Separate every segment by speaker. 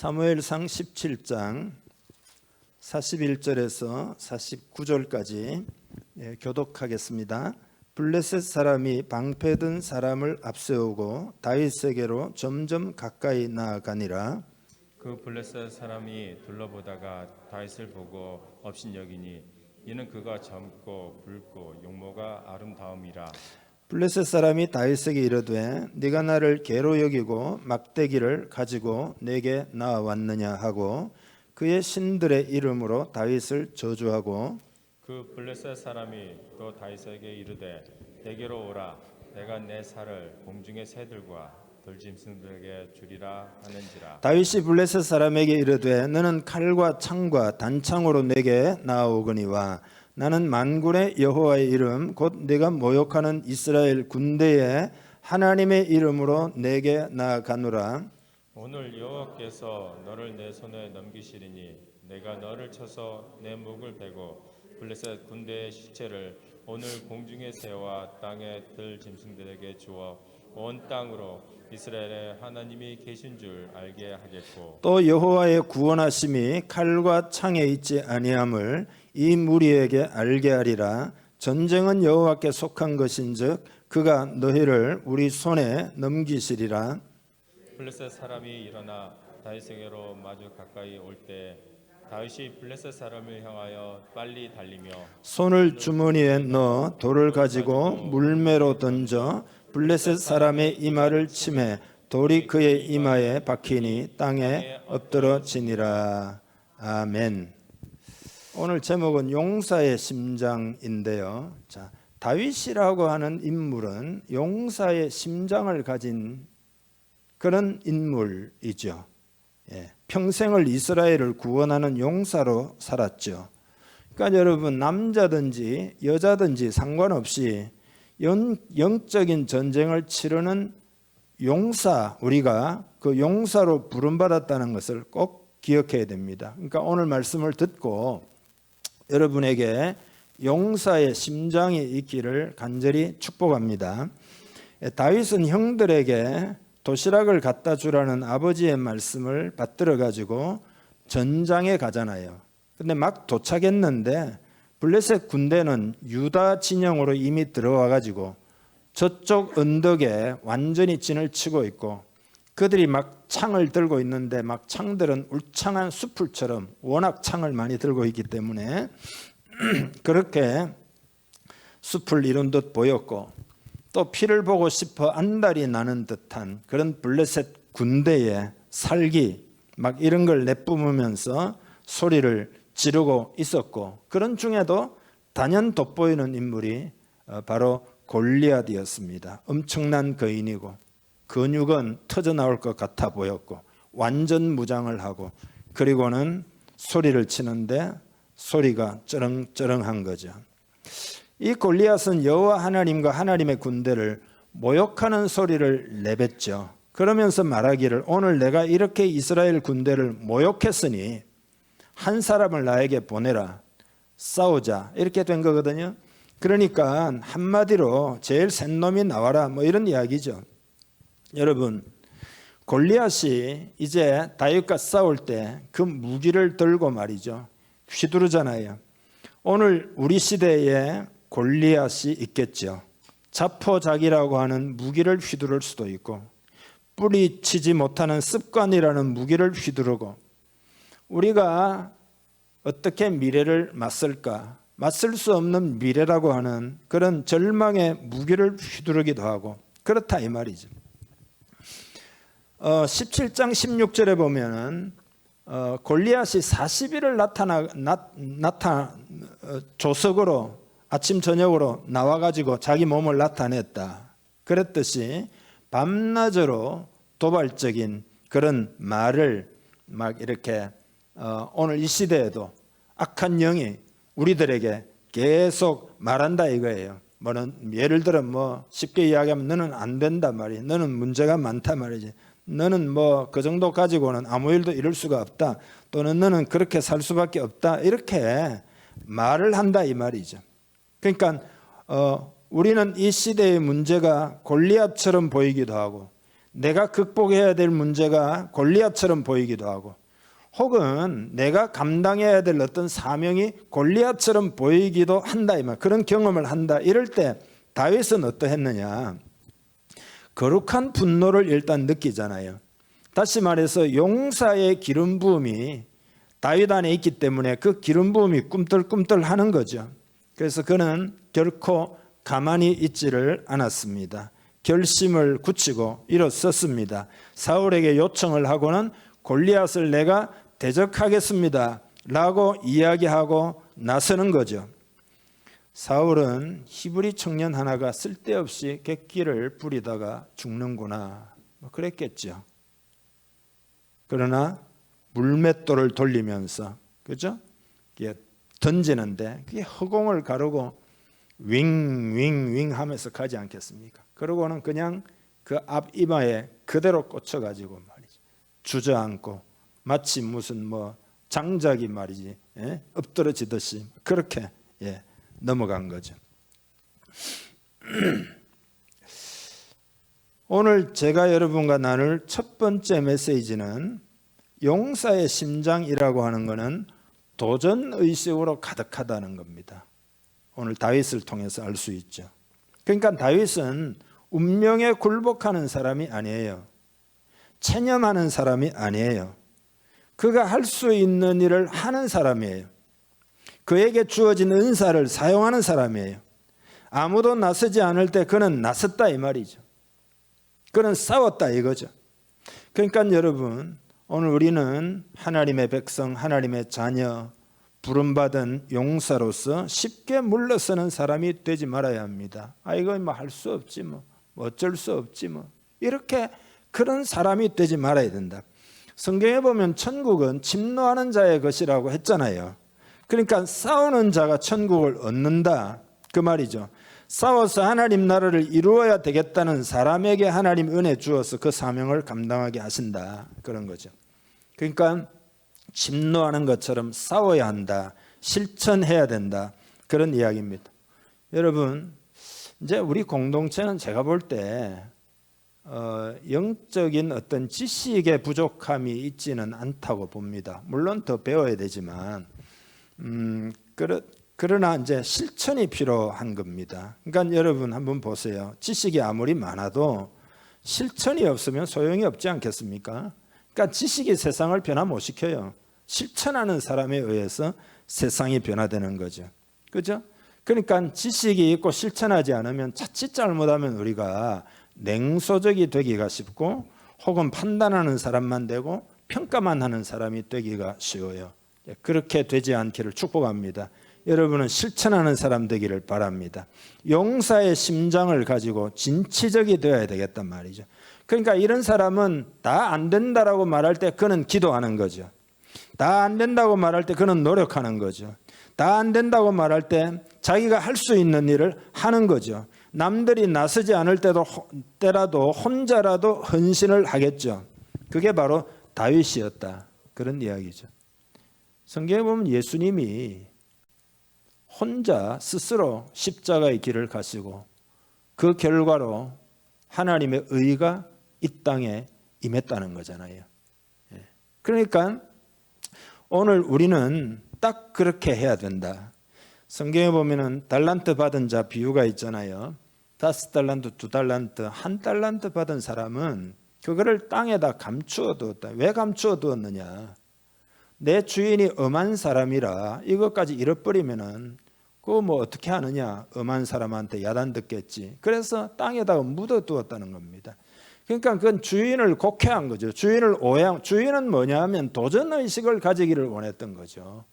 Speaker 1: 사무엘상 17장 41절에서 49절까지 교독하겠습니다. 블레셋 사람이 방패든 사람을 앞세우고 다윗에게로 점점 가까이 나아가니라.
Speaker 2: 그 블레셋 사람이 둘러보다가 다윗을 보고 업신여기니 이는 그가 젊고 붉고 용모가 아름다움이라.
Speaker 1: 블레셋 사람이 다윗에게 이르되 네가 나를 개로 여기고 막대기를 가지고 내게 나아왔느냐 하고 그의 신들의 이름으로 다윗을 저주하고
Speaker 2: 그 블레셋 사람이 또 다윗에게 이르되 내게로 오라. 내가 내 살을 공중의 새들과 들짐승들에게 주리라 하는지라.
Speaker 1: 다윗이 블레셋 사람에게 이르되 너는 칼과 창과 단창으로 내게 나아오거니와 나는 만군의 여호와의 이름 곧 네가 모욕하는 이스라엘 군대의 하나님의 이름으로 내게 나아가노라.
Speaker 2: 오늘 여호와께서 너를 내 손에 넘기시리니 내가 너를 쳐서 내 목을 베고 블레셋 군대의 시체를 오늘 공중의 새와 땅의 들짐승들에게 주어 온 땅으로 이스라엘의 하나님이 계신 줄 알게 하겠고
Speaker 1: 또 여호와의 구원하심이 칼과 창에 있지 아니함을 이 무리에게 알게 하리라. 전쟁은 여호와께 속한 것인즉 그가 너희를 우리 손에 넘기시리라.
Speaker 2: 블레셋 사람이 일어나 다윗에게로 마주 가까이 올 때 다윗이 블레셋 사람을 향하여 빨리 달리며
Speaker 1: 손을 주머니에 넣어 돌을 가지고 물매로 던져 블레셋 사람의 이마를 치매 돌이 그의 이마에 박히니 땅에 엎드러지니라. 아멘. 오늘 제목은 용사의 심장인데요. 자, 다윗이라고 하는 인물은 용사의 심장을 가진 그런 인물이죠. 평생을 이스라엘을 구원하는 용사로 살았죠. 그러니까 여러분 남자든지 여자든지 상관없이 영적인 전쟁을 치르는 용사, 우리가 그 용사로 부름받았다는 것을 꼭 기억해야 됩니다. 그러니까 오늘 말씀을 듣고 여러분에게 용사의 심장이 있기를 간절히 축복합니다. 다윗은 형들에게 도시락을 갖다 주라는 아버지의 말씀을 받들어 가지고 전장에 가잖아요. 근데 막 도착했는데 블레셋 군대는 유다 진영으로 이미 들어와 가지고 저쪽 언덕에 완전히 진을 치고 있고 그들이 막 창을 들고 있는데 막 창들은 울창한 숲풀처럼 워낙 창을 많이 들고 있기 때문에 그렇게 숲을 이룬 듯 보였고 또 피를 보고 싶어 안달이 나는 듯한 그런 블레셋 군대의 살기 막 이런 걸 내뿜으면서 소리를 지르고 있었고 그런 중에도 단연 돋보이는 인물이 바로 골리앗이었습니다. 엄청난 거인이고 근육은 터져나올 것 같아 보였고 완전 무장을 하고 그리고는 소리를 치는데 소리가 쩌렁쩌렁한 거죠. 이 골리앗은 여호와 하나님과 하나님의 군대를 모욕하는 소리를 내뱉죠. 그러면서 말하기를 오늘 내가 이렇게 이스라엘 군대를 모욕했으니 한 사람을 나에게 보내라. 싸우자. 이렇게 된 거거든요. 그러니까 한마디로 제일 센 놈이 나와라. 뭐 이런 이야기죠. 여러분 골리앗이 이제 다윗과 싸울 때 그 무기를 들고 말이죠. 휘두르잖아요. 오늘 우리 시대에 골리앗이 있겠죠. 자포자기라고 하는 무기를 휘두를 수도 있고 뿌리치지 못하는 습관이라는 무기를 휘두르고 우리가 어떻게 미래를 맞설까? 맞설 수 없는 미래라고 하는 그런 절망의 무기를 휘두르기도 하고 그렇다 이 말이죠. 17장 16절에 보면은 골리앗이 40일을 조석으로 아침 저녁으로 나와가지고 자기 몸을 나타냈다. 그랬듯이 밤낮으로 도발적인 그런 말을 막 이렇게 오늘 이 시대에도 악한 영이 우리들에게 계속 말한다 이거예요. 뭐는 예를 들어 뭐 쉽게 이야기하면 너는 안 된다 말이야. 너는 문제가 많다 말이지. 너는 뭐 그 정도 가지고는 아무 일도 이룰 수가 없다. 또는 너는 그렇게 살 수밖에 없다. 이렇게 말을 한다 이 말이죠. 그러니까 우리는 이 시대의 문제가 골리앗처럼 보이기도 하고 내가 극복해야 될 문제가 골리앗처럼 보이기도 하고, 혹은 내가 감당해야 될 어떤 사명이 골리앗처럼 보이기도 한다, 이 말. 그런 경험을 한다. 이럴 때 다윗은 어떠했느냐? 거룩한 분노를 일단 느끼잖아요. 다시 말해서 용사의 기름 부음이 다윗 안에 있기 때문에 그 기름 부음이 꿈틀꿈틀하는 거죠. 그래서 그는 결코 가만히 있지를 않았습니다. 결심을 굳히고 일어섰습니다. 사울에게 요청을 하고는 골리앗을 내가 대적하겠습니다 라고 이야기하고 나서는 거죠. 사울은 히브리 청년 하나가 쓸데없이 객기를 부리다가 죽는구나, 뭐 그랬겠죠. 그러나 물맷돌을 돌리면서, 그죠? 던지는데 그게 허공을 가르고 윙윙윙 하면서 가지 않겠습니까? 그러고는 그냥 그 앞 이마에 그대로 꽂혀가지고 말이죠, 주저앉고 마치 무슨 뭐 장작이 말이지, 엎드러지듯이 그렇게 넘어간 거죠. 오늘 제가 여러분과 나눌 첫 번째 메시지는 용사의 심장이라고 하는 것은 도전의식으로 가득하다는 겁니다. 오늘 다윗을 통해서 알 수 있죠. 그러니까 다윗은 운명에 굴복하는 사람이 아니에요. 체념하는 사람이 아니에요. 그가 할 수 있는 일을 하는 사람이에요. 그에게 주어진 은사를 사용하는 사람이에요. 아무도 나서지 않을 때 그는 나섰다, 이 말이죠. 그는 싸웠다, 이거죠. 그러니까 여러분, 오늘 우리는 하나님의 백성, 하나님의 자녀, 부름받은 용사로서 쉽게 물러서는 사람이 되지 말아야 합니다. 이거 뭐 할 수 없지, 뭐 어쩔 수 없지, 뭐 이렇게 그런 사람이 되지 말아야 된다. 성경에 보면 천국은 침노하는 자의 것이라고 했잖아요. 그러니까 싸우는 자가 천국을 얻는다, 그 말이죠. 싸워서 하나님 나라를 이루어야 되겠다는 사람에게 하나님 은혜 주어서 그 사명을 감당하게 하신다, 그런 거죠. 그러니까 침노하는 것처럼 싸워야 한다, 실천해야 된다, 그런 이야기입니다. 여러분, 이제 우리 공동체는 제가 볼 때 영적인 어떤 지식의 부족함이 있지는 않다고 봅니다. 물론 더 배워야 되지만 그러나 이제 실천이 필요한 겁니다. 그러니까 여러분 한번 보세요. 지식이 아무리 많아도 실천이 없으면 소용이 없지 않겠습니까? 그러니까 지식이 세상을 변화 못 시켜요. 실천하는 사람에 의해서 세상이 변화되는 거죠. 그죠? 그러니까 지식이 있고 실천하지 않으면 자칫 잘못하면 우리가 냉소적이 되기가 쉽고, 혹은 판단하는 사람만 되고 평가만 하는 사람이 되기가 쉬워요. 그렇게 되지 않기를 축복합니다. 여러분은 실천하는 사람 되기를 바랍니다. 용사의 심장을 가지고 진취적이 되어야 되겠단 말이죠. 그러니까 이런 사람은 다 안 된다라고 말할 때 그는 기도하는 거죠. 다 안 된다고 말할 때 그는 노력하는 거죠. 다 안 된다고 말할 때 자기가 할 수 있는 일을 하는 거죠. 남들이 나서지 않을 때라도 혼자라도 헌신을 하겠죠. 그게 바로 다윗이었다, 그런 이야기죠. 성경에 보면 예수님이 혼자 스스로 십자가의 길을 가시고 그 결과로 하나님의 의가 이 땅에 임했다는 거잖아요. 그러니까 오늘 우리는 딱 그렇게 해야 된다. 성경에 보면은 달란트 받은 자 비유가 있잖아요. 5달란트, 2달란트, 1달란트 받은 사람은 그거를 땅에다 감추어 두었다. 왜 감추어 두었느냐? 내 주인이 엄한 사람이라 이것까지 잃어버리면은 그거 뭐 어떻게 하느냐? 엄한 사람한테 야단 듣겠지. 그래서 땅에다가 묻어 두었다는 겁니다. 그러니까 그건 주인을 곡해한 거죠. 주인은 뭐냐 하면 도전의식을 가지기를 원했던 거죠.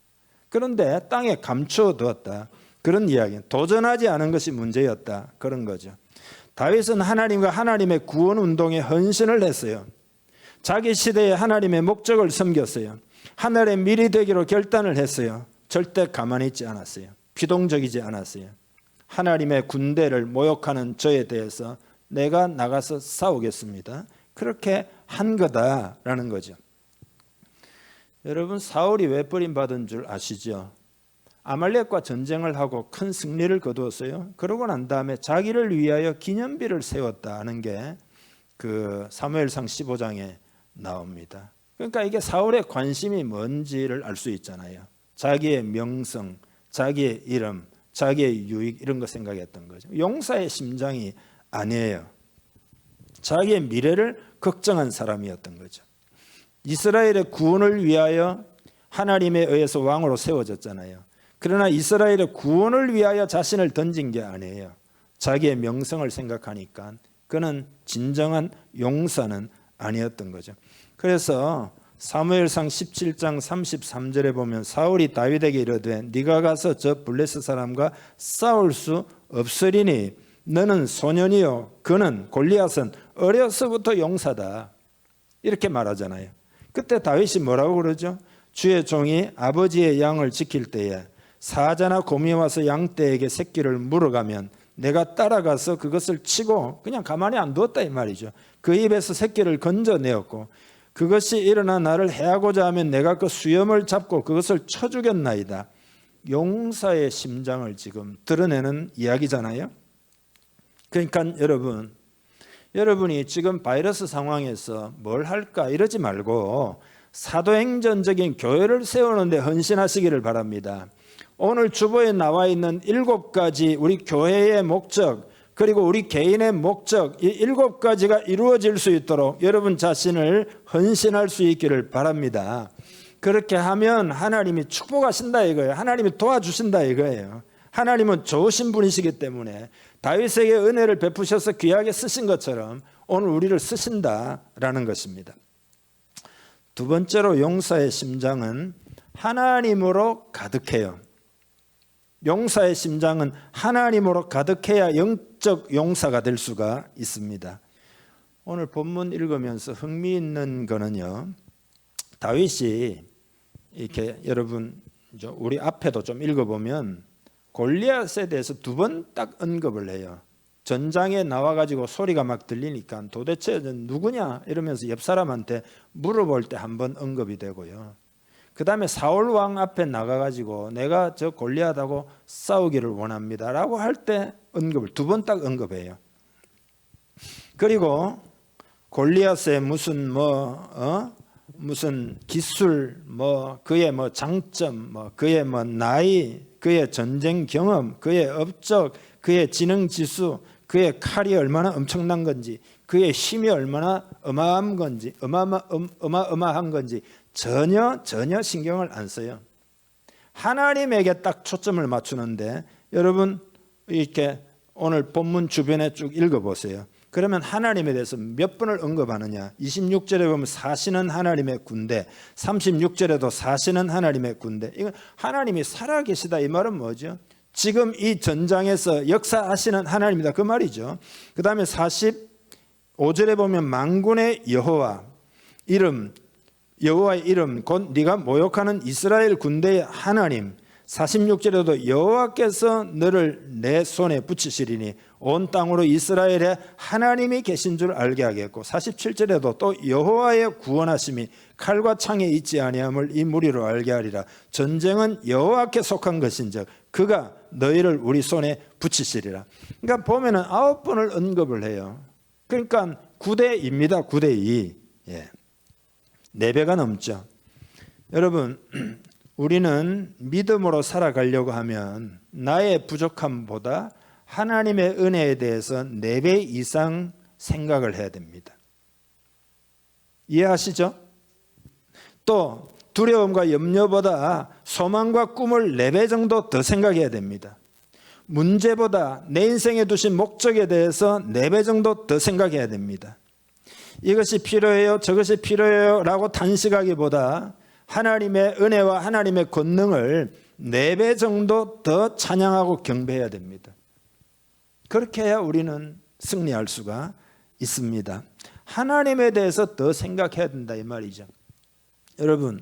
Speaker 1: 그런데 땅에 감추어 두었다, 그런 이야기. 도전하지 않은 것이 문제였다, 그런 거죠. 다윗은 하나님과 하나님의 구원 운동에 헌신을 했어요. 자기 시대에 하나님의 목적을 섬겼어요. 하늘의 밀이 되기로 결단을 했어요. 절대 가만히 있지 않았어요. 피동적이지 않았어요. 하나님의 군대를 모욕하는 저에 대해서 내가 나가서 싸우겠습니다, 그렇게 한 거다라는 거죠. 여러분, 사울이 왜 버림받은 줄 아시죠? 아말렉과 전쟁을 하고 큰 승리를 거두었어요. 그러고 난 다음에 자기를 위하여 기념비를 세웠다는 게 그 사무엘상 15장에 나옵니다. 그러니까 이게 사울의 관심이 뭔지를 알 수 있잖아요. 자기의 명성, 자기의 이름, 자기의 유익 이런 거 생각했던 거죠. 용사의 심장이 아니에요. 자기의 미래를 걱정한 사람이었던 거죠. 이스라엘의 구원을 위하여 하나님에 의해서 왕으로 세워졌잖아요. 그러나 이스라엘의 구원을 위하여 자신을 던진 게 아니에요. 자기의 명성을 생각하니까 그는 진정한 용사는 아니었던 거죠. 그래서 사무엘상 17장 33절에 보면 사울이 다윗에게 이르되 네가 가서 저 블레셋 사람과 싸울 수 없으리니 너는 소년이요 그는 골리앗은 어려서부터 용사다. 이렇게 말하잖아요. 그때 다윗이 뭐라고 그러죠? 주의 종이 아버지의 양을 지킬 때에 사자나 곰이 와서 양떼에게 새끼를 물어가면 내가 따라가서 그것을 치고 그냥 가만히 안 두었다 이 말이죠. 그 입에서 새끼를 건져내었고 그것이 일어나 나를 해하고자 하면 내가 그 수염을 잡고 그것을 쳐 죽였나이다. 용사의 심장을 지금 드러내는 이야기잖아요. 그러니까 여러분이 지금 바이러스 상황에서 뭘 할까 이러지 말고 사도행전적인 교회를 세우는데 헌신하시기를 바랍니다. 오늘 주보에 나와 있는 7가지 우리 교회의 목적 그리고 우리 개인의 목적 이 7가지가 이루어질 수 있도록 여러분 자신을 헌신할 수 있기를 바랍니다. 그렇게 하면 하나님이 축복하신다 이거예요. 하나님이 도와주신다 이거예요. 하나님은 좋으신 분이시기 때문에 다윗에게 은혜를 베푸셔서 귀하게 쓰신 것처럼 오늘 우리를 쓰신다라는 것입니다. 두 번째로 용사의 심장은 하나님으로 가득해요. 용사의 심장은 하나님으로 가득해야 영적 용사가 될 수가 있습니다. 오늘 본문 읽으면서 흥미있는 거는요. 다윗이 이렇게 여러분 우리 앞에도 좀 읽어보면 골리앗에 대해서 2번 딱 언급을 해요. 전장에 나와가지고 소리가 막 들리니까 도대체 누구냐 이러면서 옆 사람한테 물어볼 때 한 번 언급이 되고요. 그 다음에 사울 왕 앞에 나가가지고 내가 저 골리앗하고 싸우기를 원합니다 라고 할 때 언급을 2번 딱 언급해요. 그리고 골리앗의 무슨 기술, 그의 장점, 그의 나이, 그의 전쟁 경험, 그의 업적, 그의 지능 지수, 그의 칼이 얼마나 엄청난 건지, 그의 힘이 얼마나 어마어마한 건지 전혀 신경을 안 써요. 하나님에게 딱 초점을 맞추는데 여러분 이렇게 오늘 본문 주변에 쭉 읽어보세요. 그러면 하나님에 대해서 몇 번을 언급하느냐. 26절에 보면 사시는 하나님의 군대, 36절에도 사시는 하나님의 군대. 이건 하나님이 살아계시다 이 말은 뭐죠? 지금 이 전장에서 역사하시는 하나님이다 그 말이죠. 그 다음에 45절에 보면 만군의 여호와의 이름 곧 네가 모욕하는 이스라엘 군대의 하나님. 46절에도 여호와께서 너를 내 손에 붙이시리니 온 땅으로 이스라엘에 하나님이 계신 줄 알게 하겠고 47절에도 또 여호와의 구원하심이 칼과 창에 있지 아니함을 이 무리로 알게 하리라. 전쟁은 여호와께 속한 것인즉 그가 너희를 우리 손에 붙이시리라. 그러니까 보면은 9번을 언급을 해요. 그러니까 9대2입니다. 9대2. 4배가 넘죠. 여러분 우리는 믿음으로 살아가려고 하면 나의 부족함보다 하나님의 은혜에 대해서 4배 이상 생각을 해야 됩니다. 이해하시죠? 또 두려움과 염려보다 소망과 꿈을 4배 정도 더 생각해야 됩니다. 문제보다 내 인생에 두신 목적에 대해서 4배 정도 더 생각해야 됩니다. 이것이 필요해요, 저것이 필요해요 라고 단식하기보다 하나님의 은혜와 하나님의 권능을 4배 정도 더 찬양하고 경배해야 됩니다. 그렇게 해야 우리는 승리할 수가 있습니다. 하나님에 대해서 더 생각해야 된다 이 말이죠. 여러분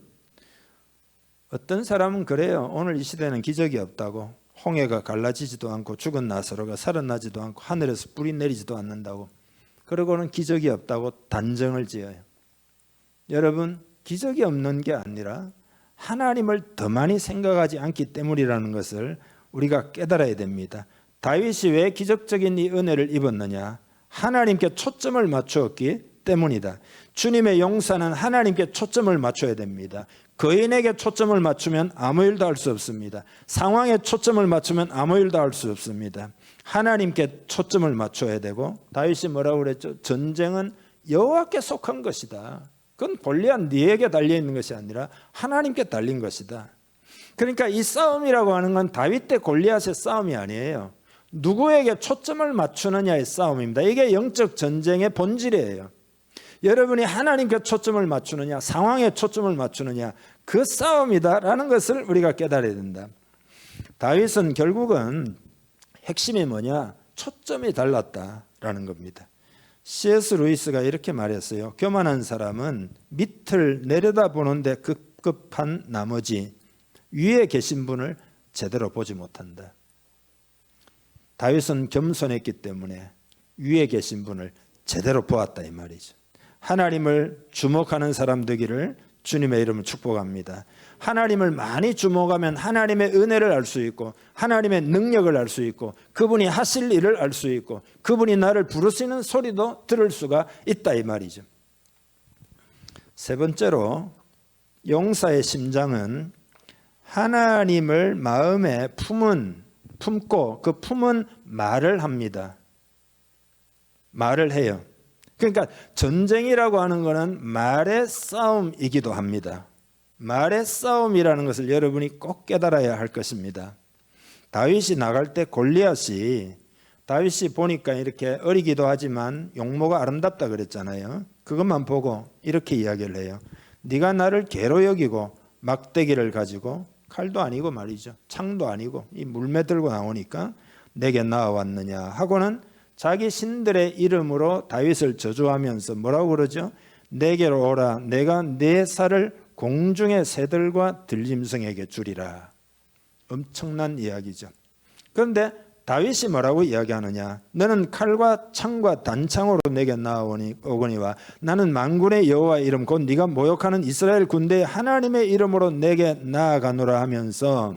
Speaker 1: 어떤 사람은 그래요. 오늘 이 시대는 기적이 없다고. 홍해가 갈라지지도 않고 죽은 나사로가 살아나지도 않고 하늘에서 불이 내리지도 않는다고. 그러고는 기적이 없다고 단정을 지어요. 여러분 기적이 없는 게 아니라 하나님을 더 많이 생각하지 않기 때문이라는 것을 우리가 깨달아야 됩니다. 다윗이 왜 기적적인 이 은혜를 입었느냐? 하나님께 초점을 맞추었기 때문이다. 주님의 용사는 하나님께 초점을 맞춰야 됩니다. 거인에게 초점을 맞추면 아무 일도 할 수 없습니다. 상황에 초점을 맞추면 아무 일도 할 수 없습니다. 하나님께 초점을 맞춰야 되고, 다윗이 뭐라고 그랬죠? 전쟁은 여호와께 속한 것이다. 그건 골리앗 네에게 달려있는 것이 아니라 하나님께 달린 것이다. 그러니까 이 싸움이라고 하는 건 다윗 대 골리앗의 싸움이 아니에요. 누구에게 초점을 맞추느냐의 싸움입니다. 이게 영적 전쟁의 본질이에요. 여러분이 하나님께 초점을 맞추느냐, 상황에 초점을 맞추느냐, 그 싸움이다라는 것을 우리가 깨달아야 된다. 다윗은 결국은 핵심이 뭐냐? 초점이 달랐다라는 겁니다. C.S. 루이스가 이렇게 말했어요. 교만한 사람은 밑을 내려다보는데 급급한 나머지 위에 계신 분을 제대로 보지 못한다. 다윗은 겸손했기 때문에 위에 계신 분을 제대로 보았다 이 말이죠. 하나님을 주목하는 사람 되기를 주님의 이름으로 축복합니다. 하나님을 많이 주목하면 하나님의 은혜를 알 수 있고, 하나님의 능력을 알 수 있고, 그분이 하실 일을 알 수 있고, 그분이 나를 부르시는 소리도 들을 수가 있다 이 말이죠. 세 번째로 용사의 심장은 하나님을 마음에 품고 그 품은 말을 합니다. 말을 해요. 그러니까 전쟁이라고 하는 것은 말의 싸움이기도 합니다. 말의 싸움이라는 것을 여러분이 꼭 깨달아야 할 것입니다. 다윗이 나갈 때 골리앗이, 다윗이 보니까 이렇게 어리기도 하지만 용모가 아름답다 그랬잖아요. 그것만 보고 이렇게 이야기를 해요. 네가 나를 개로 여기고 막대기를 가지고, 칼도 아니고 말이죠, 창도 아니고 이 물매 들고 나오니까 내게 나와왔느냐 하고는 자기 신들의 이름으로 다윗을 저주하면서 뭐라고 그러죠? 내게로 오라, 내가 네 살을 공중의 새들과 들짐승에게 주리라. 엄청난 이야기죠. 그런데 다윗이 뭐라고 이야기하느냐? 너는 칼과 창과 단창으로 내게 나아오거니와 나는 만군의 여호와의 이름 곧 네가 모욕하는 이스라엘 군대의 하나님의 이름으로 내게 나아가노라 하면서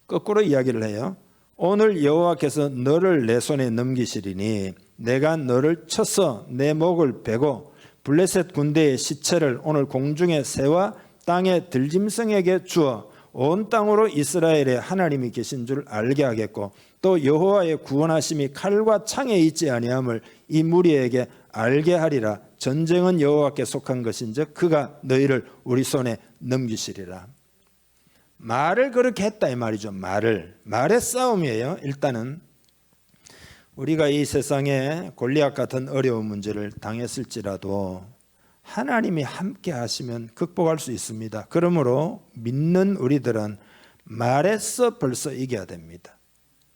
Speaker 1: 거꾸로 이야기를 해요. 오늘 여호와께서 너를 내 손에 넘기시리니 내가 너를 쳐서 내 목을 베고 블레셋 군대의 시체를 오늘 공중의 새와 땅의 들짐승에게 주어 온 땅으로 이스라엘의 하나님이 계신 줄 알게 하겠고, 또 여호와의 구원하심이 칼과 창에 있지 아니함을 이 무리에게 알게 하리라. 전쟁은 여호와께 속한 것인즉 그가 너희를 우리 손에 넘기시리라. 말을 그렇게 했다 이 말이죠. 말의 싸움이에요. 일단은 우리가 이 세상에 골리앗 같은 어려운 문제를 당했을지라도 하나님이 함께 하시면 극복할 수 있습니다. 그러므로 믿는 우리들은 말에서 벌써 이겨야 됩니다.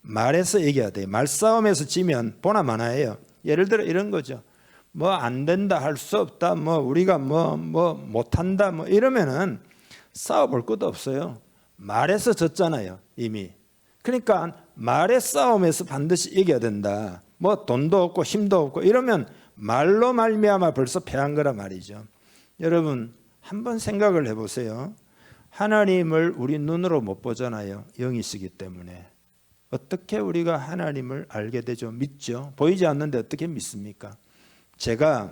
Speaker 1: 말에서 이겨야 돼요. 말싸움에서 지면 보나 마나예요. 예를 들어 이런 거죠. 뭐 안 된다, 할 수 없다, 뭐 우리가 뭐 못한다, 뭐 이러면은 싸워볼 것도 없어요. 말에서 졌잖아요, 이미. 그러니까 말의 싸움에서 반드시 이겨야 된다. 뭐 돈도 없고 힘도 없고 이러면 말로 말미암아 벌써 패한 거라 말이죠. 여러분 한번 생각을 해보세요. 하나님을 우리 눈으로 못 보잖아요. 영이시기 때문에. 어떻게 우리가 하나님을 알게 되죠? 믿죠? 보이지 않는데 어떻게 믿습니까? 제가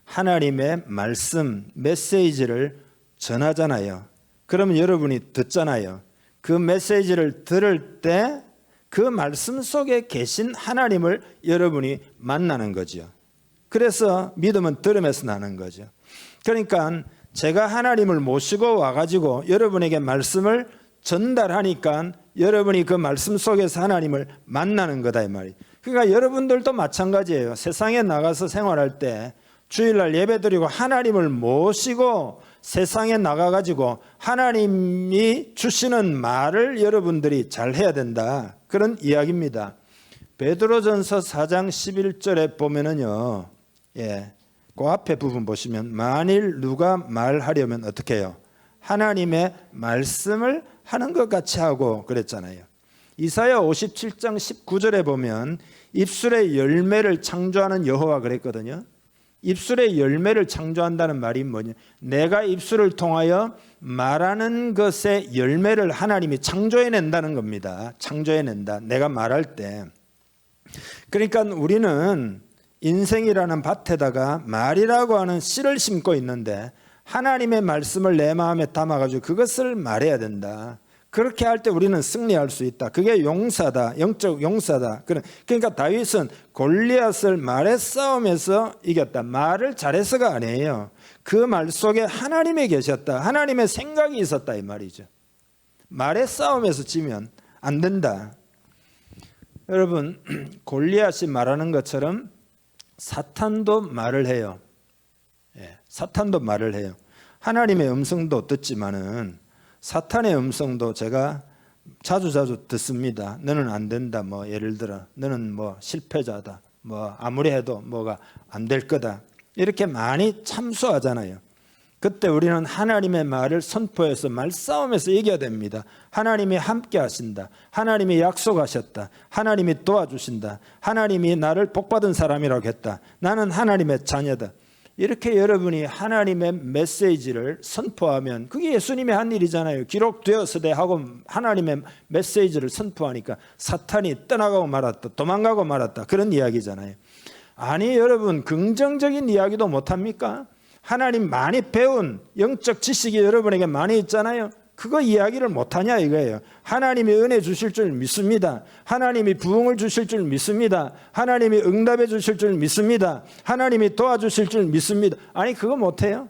Speaker 1: 하나님의 말씀, 메시지를 전하잖아요. 그러면 여러분이 듣잖아요. 그 메시지를 들을 때 그 말씀 속에 계신 하나님을 여러분이 만나는 거죠. 그래서 믿음은 들음에서 나는 거죠. 그러니까 제가 하나님을 모시고 와가지고 여러분에게 말씀을 전달하니까 여러분이 그 말씀 속에서 하나님을 만나는 거다 이 말이에요. 그러니까 여러분들도 마찬가지예요. 세상에 나가서 생활할 때 주일날 예배드리고 하나님을 모시고 세상에 나가가지고 하나님이 주시는 말을 여러분들이 잘 해야 된다. 그런 이야기입니다. 베드로전서 4장 11절에 보면은요, 그 앞에 부분 보시면 만일 누가 말하려면 어떻게 해요? 하나님의 말씀을 하는 것 같이 하고 그랬잖아요. 이사야 57장 19절에 보면 입술의 열매를 창조하는 여호와 그랬거든요. 입술의 열매를 창조한다는 말이 뭐냐? 내가 입술을 통하여 말하는 것의 열매를 하나님이 창조해낸다는 겁니다. 창조해낸다. 내가 말할 때. 그러니까 우리는 인생이라는 밭에다가 말이라고 하는 씨를 심고 있는데 하나님의 말씀을 내 마음에 담아가지고 그것을 말해야 된다. 그렇게 할 때 우리는 승리할 수 있다. 그게 용사다. 영적 용사다. 그러니까 다윗은 골리앗을 말의 싸움에서 이겼다. 말을 잘해서가 아니에요. 그 말 속에 하나님이 계셨다. 하나님의 생각이 있었다 이 말이죠. 말의 싸움에서 지면 안 된다. 여러분, 골리앗이 말하는 것처럼 사탄도 말을 해요. 사탄도 말을 해요. 하나님의 음성도 듣지만은 사탄의 음성도 제가 자주 듣습니다. 너는 안 된다. 뭐 예를 들어 너는 뭐 실패자다. 뭐 아무리 해도 뭐가 안 될 거다. 이렇게 많이 참수하잖아요. 그때 우리는 하나님의 말을 선포해서 말싸움에서 이겨야 됩니다. 하나님이 함께 하신다. 하나님이 약속하셨다. 하나님이 도와주신다. 하나님이 나를 복받은 사람이라고 했다. 나는 하나님의 자녀다. 이렇게 여러분이 하나님의 메시지를 선포하면 그게 예수님이 한 일이잖아요. 기록되었으되 하고 하나님의 메시지를 선포하니까 사탄이 떠나가고 말았다. 도망가고 말았다. 그런 이야기잖아요. 아니 여러분, 긍정적인 이야기도 못합니까? 하나님 많이 배운 영적 지식이 여러분에게 많이 있잖아요. 그거 이야기를 못하냐 이거예요. 하나님이 은혜 주실 줄 믿습니다. 하나님이 부흥을 주실 줄 믿습니다. 하나님이 응답해 주실 줄 믿습니다. 하나님이 도와주실 줄 믿습니다. 아니 그거 못해요?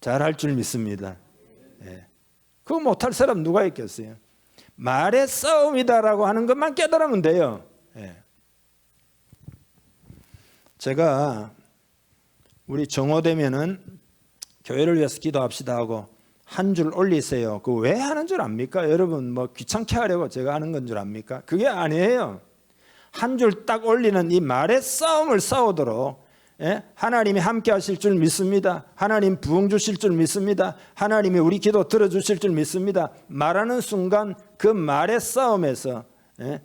Speaker 1: 잘할 줄 믿습니다. 그거 못할 사람 누가 있겠어요? 말의 싸움이다라고 하는 것만 깨달으면 돼요. 제가 우리 정오되면은 교회를 위해서 기도합시다 하고 한 줄 올리세요. 그거 왜 하는 줄 압니까? 여러분 뭐 귀찮게 하려고 제가 하는 건 줄 압니까? 그게 아니에요. 한 줄 딱 올리는 이 말의 싸움을 싸우도록 하나님이 함께 하실 줄 믿습니다. 하나님 부흥 주실 줄 믿습니다. 하나님이 우리 기도 들어주실 줄 믿습니다. 말하는 순간 그 말의 싸움에서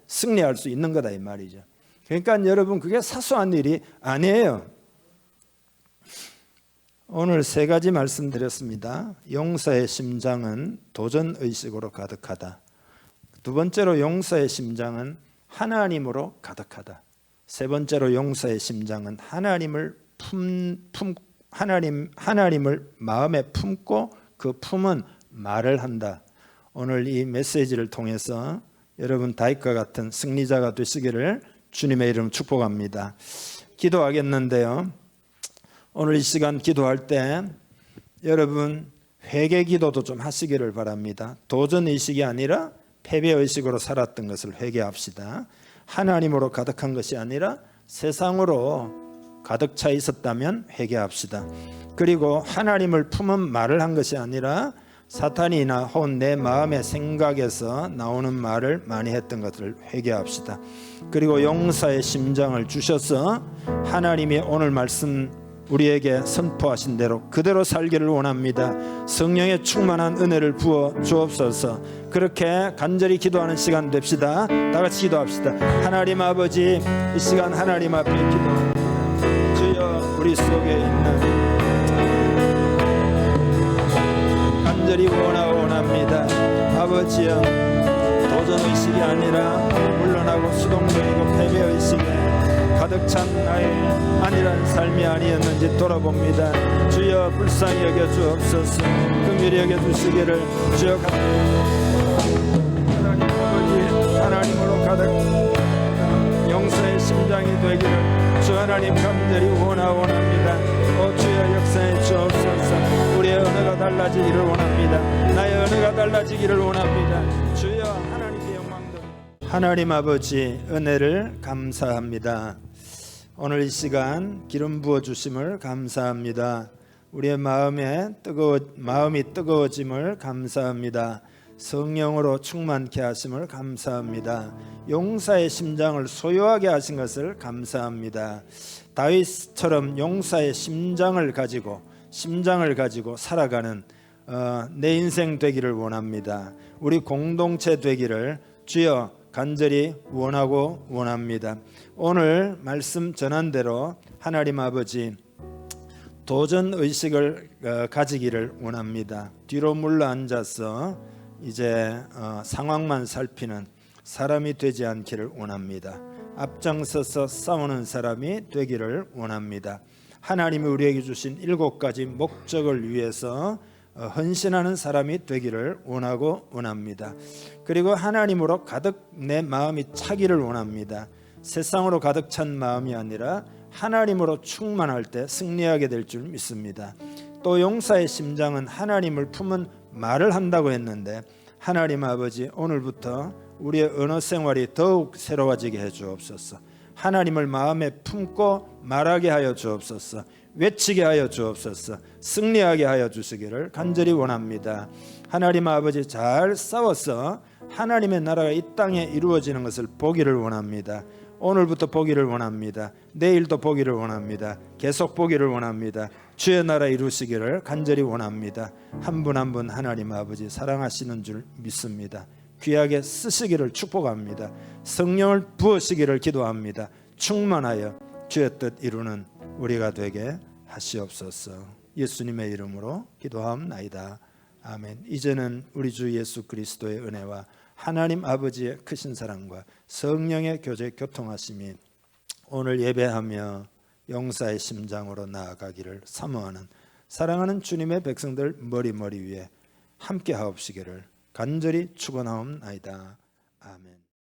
Speaker 1: 승리할 수 있는 거다 이 말이죠. 그러니까 여러분 그게 사소한 일이 아니에요. 오늘 세 가지 말씀드렸습니다. 용사의 심장은 도전의식으로 가득하다. 두 번째로 용사의 심장은 하나님으로 가득하다. 세 번째로 용사의 심장은 하나님을 마음에 품고 그 품은 말을 한다. 오늘 이 메시지를 통해서 여러분 다윗과 같은 승리자가 되시기를 주님의 이름 축복합니다. 기도하겠는데요. 오늘 이 시간 기도할 때 여러분 회개 기도도 좀 하시기를 바랍니다. 도전의식이 아니라 패배의식으로 살았던 것을 회개합시다. 하나님으로 가득한 것이 아니라 세상으로 가득 차 있었다면 회개합시다. 그리고 하나님을 품은 말을 한 것이 아니라 사탄이나 혹은 내 마음의 생각에서 나오는 말을 많이 했던 것을 회개합시다. 그리고 용사의 심장을 주셔서 하나님이 오늘 말씀 우리에게 선포하신 대로 그대로 살기를 원합니다. 성령의 충만한 은혜를 부어 주옵소서. 그렇게 간절히 기도하는 시간 됩시다. 다 같이 기도합시다. 하나님 아버지, 이 시간 하나님 앞에 기도 주여 우리 속에 있는 간절히 원합니다. 아버지여, 도전의식이 아니라 물러나고 수동적이고 패배의식에 가득 찬 나의 아니란 삶이 아니었는지 돌아봅니다. 주여 불쌍히 여겨 주옵소서. 긍휼히 여겨 주시기를 주여. 하나님 아버지, 하나님으로 가득 용서의 심장이 되기를 주 하나님 간절히 원합니다. 오 주여 역사해 주옵소서. 우리의 언어가 달라지기를 원합니다. 나의 언어가 달라지기를 원합니다. 주여 하나님께 영광 돌립니다. 하나님 아버지 은혜를 감사합니다. 오늘 이 시간 기름 부어 주심을 감사합니다. 우리의 마음이 뜨거워짐을 감사합니다. 성령으로 충만케 하심을 감사합니다. 용사의 심장을 소유하게 하신 것을 감사합니다. 다윗처럼 용사의 심장을 가지고 살아가는 내 인생 되기를 원합니다. 우리 공동체 되기를 주여 간절히 원하고 원합니다. 오늘 말씀 전한 대로 하나님 아버지 도전의식을 가지기를 원합니다. 뒤로 물러앉아서 이제 상황만 살피는 사람이 되지 않기를 원합니다. 앞장서서 싸우는 사람이 되기를 원합니다. 하나님이 우리에게 주신 7가지 목적을 위해서 헌신하는 사람이 되기를 원하고 원합니다. 그리고 하나님으로 가득 내 마음이 차기를 원합니다. 세상으로 가득 찬 마음이 아니라 하나님으로 충만할 때 승리하게 될 줄 믿습니다. 또 용사의 심장은 하나님을 품은 말을 한다고 했는데, 하나님 아버지, 오늘부터 우리의 언어 생활이 더욱 새로워지게 해 주옵소서. 하나님을 마음에 품고 말하게 하여 주옵소서. 외치게 하여 주옵소서. 승리하게 하여 주시기를 간절히 원합니다. 하나님 아버지, 잘 싸워서 하나님의 나라가 이 땅에 이루어지는 것을 보기를 원합니다. 오늘부터 보기를 원합니다. 내일도 보기를 원합니다. 계속 보기를 원합니다. 주의 나라 이루시기를 간절히 원합니다. 한 분 한 분 하나님 아버지 사랑하시는 줄 믿습니다. 귀하게 쓰시기를 축복합니다. 성령을 부으시기를 기도합니다. 충만하여 주의 뜻 이루는 우리가 되게 하시옵소서. 예수님의 이름으로 기도하옵나이다. 아멘. 이제는 우리 주 예수 그리스도의 은혜와 하나님 아버지의 크신 사랑과 성령의 교제 교통하심이 오늘 예배하며 용사의 심장으로 나아가기를 사모하는 사랑하는 주님의 백성들 머리 위에 함께 하옵시기를 간절히 축원하옵나이다. 아멘.